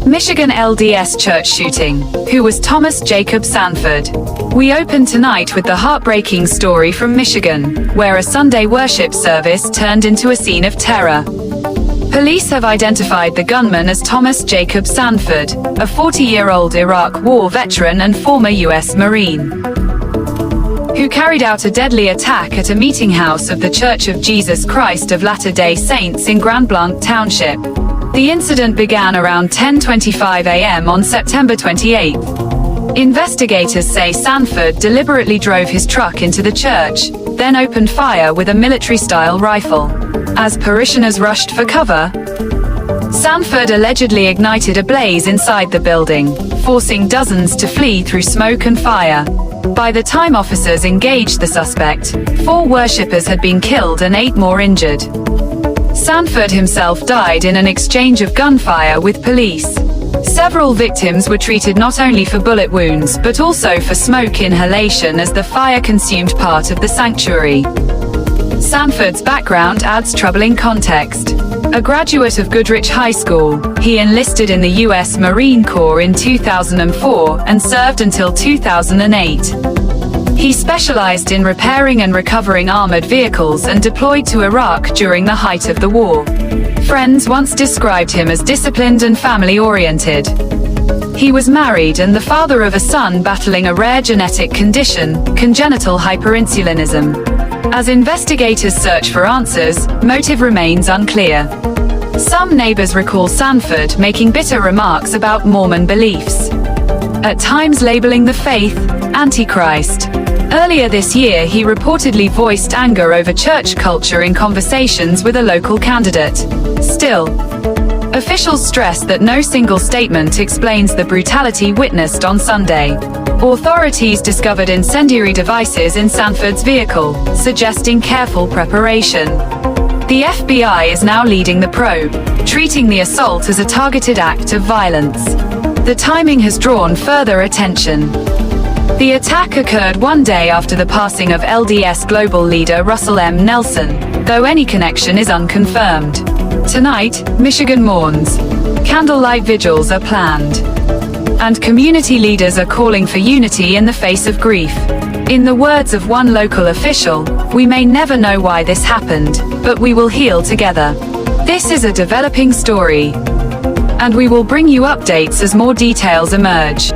Michigan LDS church shooting. Who was Thomas Jacob Sanford? We open tonight with the heartbreaking story from Michigan, where a Sunday worship service turned into a scene of terror. Police have identified the gunman as Thomas Jacob Sanford, a 40-year-old Iraq War veteran and former U.S. Marine, who carried out a deadly attack at a meetinghouse of the Church of Jesus Christ of Latter-day Saints in Grand Blanc Township. The incident began around 10:25 a.m. on September 28. Investigators say Sanford deliberately drove his truck into the church, then opened fire with a military-style rifle. As parishioners rushed for cover, Sanford allegedly ignited a blaze inside the building, forcing dozens to flee through smoke and fire. By the time officers engaged the suspect, 4 worshippers had been killed and 8 more injured. Sanford himself died in an exchange of gunfire with police. Several victims were treated not only for bullet wounds but also for smoke inhalation as the fire consumed part of the sanctuary. Sanford's background adds troubling context. A graduate of Goodrich High School, he enlisted in the U.S. Marine Corps in 2004 and served until 2008. He specialized in repairing and recovering armored vehicles and deployed to Iraq during the height of the war. Friends once described him as disciplined and family-oriented. He was married and the father of a son battling a rare genetic condition, congenital hyperinsulinism. As investigators search for answers, motive remains unclear. Some neighbors recall Sanford making bitter remarks about Mormon beliefs, at times labeling the faith Antichrist. Earlier this year, he reportedly voiced anger over church culture in conversations with a local candidate. Still, officials stress that no single statement explains the brutality witnessed on Sunday. Authorities discovered incendiary devices in Sanford's vehicle, suggesting careful preparation. The FBI is now leading the probe, treating the assault as a targeted act of violence. The timing has drawn further attention. The attack occurred one day after the passing of LDS global leader Russell M. Nelson, though any connection is unconfirmed. Tonight, Michigan mourns. Candlelight vigils are planned, and community leaders are calling for unity in the face of grief. In the words of one local official, "We may never know why this happened, but we will heal together." This is a developing story, and we will bring you updates as more details emerge.